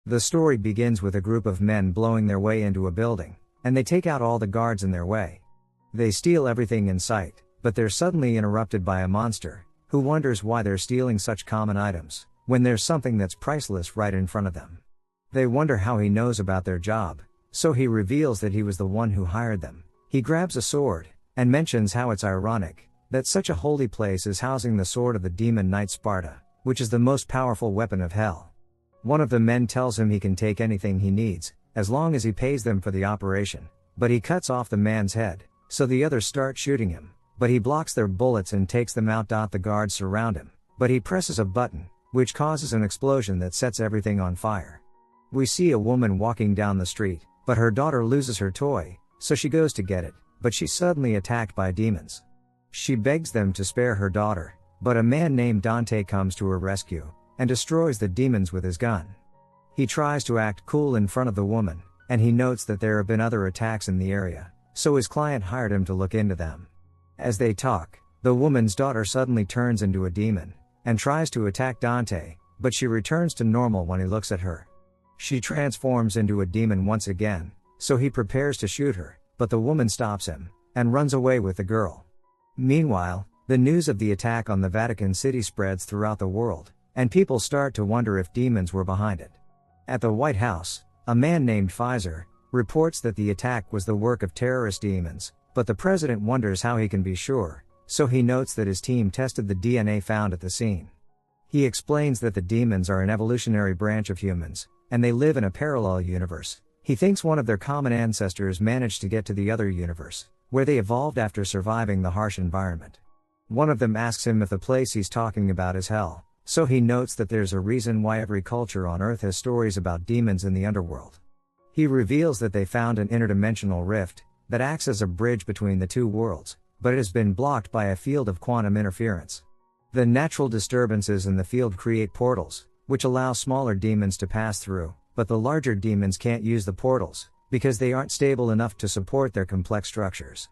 The story begins with a group of men blowing their way into a building, and they take out all the guards in their way. They steal everything in sight, but they're suddenly interrupted by a monster, who wonders why they're stealing such common items, when there's something that's priceless right in front of them. They wonder how he knows about their job, so he reveals that he was the one who hired them. He grabs a sword, and mentions how it's ironic that such a holy place is housing the sword of the demon knight Sparta, which is the most powerful weapon of hell. One of the men tells him he can take anything he needs, as long as he pays them for the operation, but he cuts off the man's head, so the others start shooting him, but he blocks their bullets and takes them out. The guards surround him, but he presses a button, which causes an explosion that sets everything on fire. We see a woman walking down the street, but her daughter loses her toy, so she goes to get it, but she's suddenly attacked by demons. She begs them to spare her daughter, but a man named Dante comes to her rescue, and destroys the demons with his gun. He tries to act cool in front of the woman, and he notes that there have been other attacks in the area, so his client hired him to look into them. As they talk, the woman's daughter suddenly turns into a demon, and tries to attack Dante, but she returns to normal when he looks at her. She transforms into a demon once again, so he prepares to shoot her, but the woman stops him, and runs away with the girl. Meanwhile, the news of the attack on the Vatican City spreads throughout the world, and people start to wonder if demons were behind it. At the White House, a man named Pfizer reports that the attack was the work of terrorist demons, but the president wonders how he can be sure, so he notes that his team tested the DNA found at the scene. He explains that the demons are an evolutionary branch of humans, and they live in a parallel universe. He thinks one of their common ancestors managed to get to the other universe, where they evolved after surviving the harsh environment. One of them asks him if the place he's talking about is hell, so he notes that there's a reason why every culture on Earth has stories about demons in the underworld. He reveals that they found an interdimensional rift that acts as a bridge between the two worlds, but it has been blocked by a field of quantum interference. The natural disturbances in the field create portals, which allow smaller demons to pass through, but the larger demons can't use the portals, because they aren't stable enough to support their complex structures.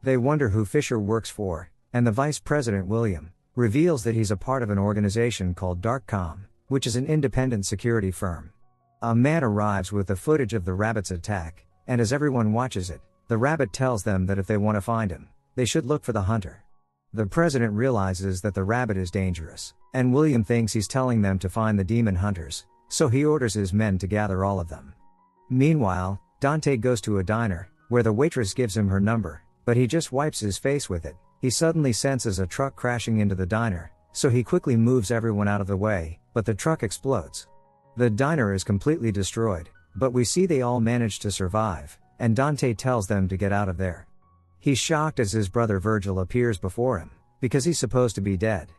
They wonder who Fisher works for, and the vice president William reveals that he's a part of an organization called Darkcom, which is an independent security firm. A man arrives with the footage of the rabbit's attack, and as everyone watches it, the rabbit tells them that if they want to find him, they should look for the hunter. The president realizes that the rabbit is dangerous, and William thinks he's telling them to find the demon hunters, so he orders his men to gather all of them. Meanwhile, Dante goes to a diner, where the waitress gives him her number, but he just wipes his face with it. He suddenly senses a truck crashing into the diner, so he quickly moves everyone out of the way, but the truck explodes. The diner is completely destroyed, but we see they all manage to survive, and Dante tells them to get out of there. He's shocked as his brother Vergil appears before him, because he's supposed to be dead.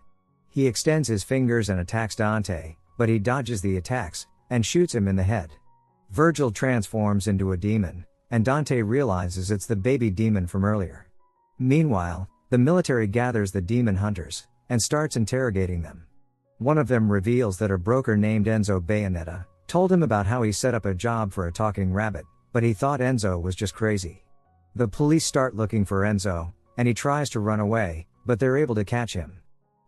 He extends his fingers and attacks Dante, but he dodges the attacks, and shoots him in the head. Vergil transforms into a demon, and Dante realizes it's the baby demon from earlier. Meanwhile, the military gathers the demon hunters, and starts interrogating them. One of them reveals that a broker named Enzo Bayonetta told him about how he set up a job for a talking rabbit, but he thought Enzo was just crazy. The police start looking for Enzo, and he tries to run away, but they're able to catch him.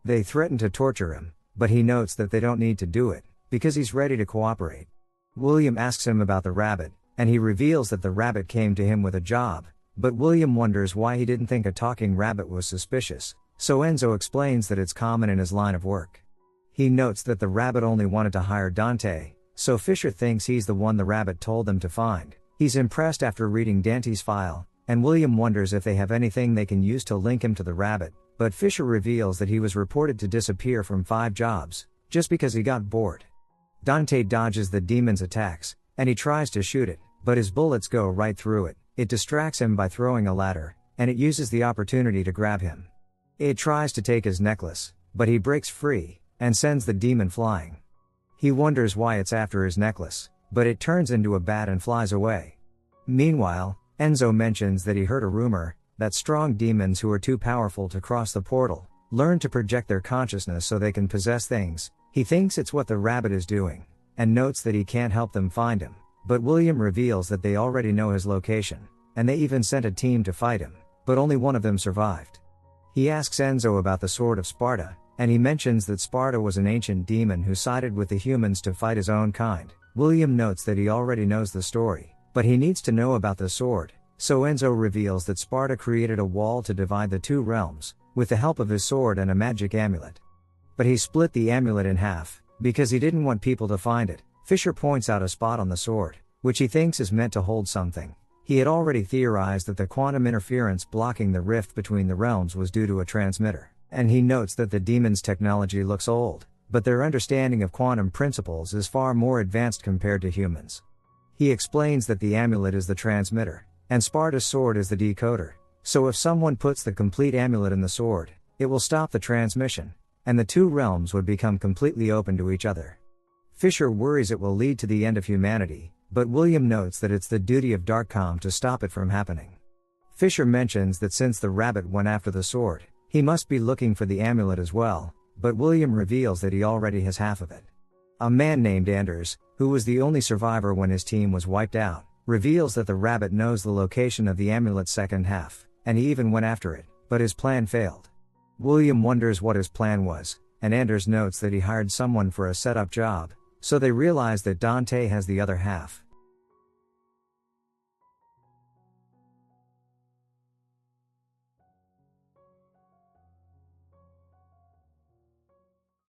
They threaten to torture him, but he notes that they don't need to do it, because he's ready to cooperate. William asks him about the rabbit, and he reveals that the rabbit came to him with a job, but William wonders why he didn't think a talking rabbit was suspicious, so Enzo explains that it's common in his line of work. He notes that the rabbit only wanted to hire Dante, so Fisher thinks he's the one the rabbit told them to find. He's impressed after reading Dante's file, and William wonders if they have anything they can use to link him to the rabbit, but Fisher reveals that he was reported to disappear from 5 jobs, just because he got bored. Dante dodges the demon's attacks, and he tries to shoot it, but his bullets go right through it. It distracts him by throwing a ladder, and it uses the opportunity to grab him. It tries to take his necklace, but he breaks free, and sends the demon flying. He wonders why it's after his necklace, but it turns into a bat and flies away. Meanwhile, Enzo mentions that he heard a rumor that strong demons who are too powerful to cross the portal learn to project their consciousness so they can possess things. He thinks it's what the rabbit is doing, and notes that he can't help them find him, but William reveals that they already know his location, and they even sent a team to fight him, but only one of them survived. He asks Enzo about the Sword of Sparta, and he mentions that Sparta was an ancient demon who sided with the humans to fight his own kind, William notes that he already knows the story, but he needs to know about the sword, so Enzo reveals that Sparta created a wall to divide the two realms, with the help of his sword and a magic amulet. But he split the amulet in half, because he didn't want people to find it. Fisher points out a spot on the sword, which he thinks is meant to hold something. He had already theorized that the quantum interference blocking the rift between the realms was due to a transmitter, and he notes that the demons' technology looks old, but their understanding of quantum principles is far more advanced compared to humans. He explains that the amulet is the transmitter, and Sparta's sword is the decoder, so if someone puts the complete amulet in the sword, it will stop the transmission, and the two realms would become completely open to each other. Fisher worries it will lead to the end of humanity, but William notes that it's the duty of Darkcom to stop it from happening. Fisher mentions that since the rabbit went after the sword, he must be looking for the amulet as well, but William reveals that he already has half of it. A man named Anders, who was the only survivor when his team was wiped out, reveals that the rabbit knows the location of the amulet's second half, and he even went after it, but his plan failed. William wonders what his plan was, and Anders notes that he hired someone for a setup job, so they realize that Dante has the other half.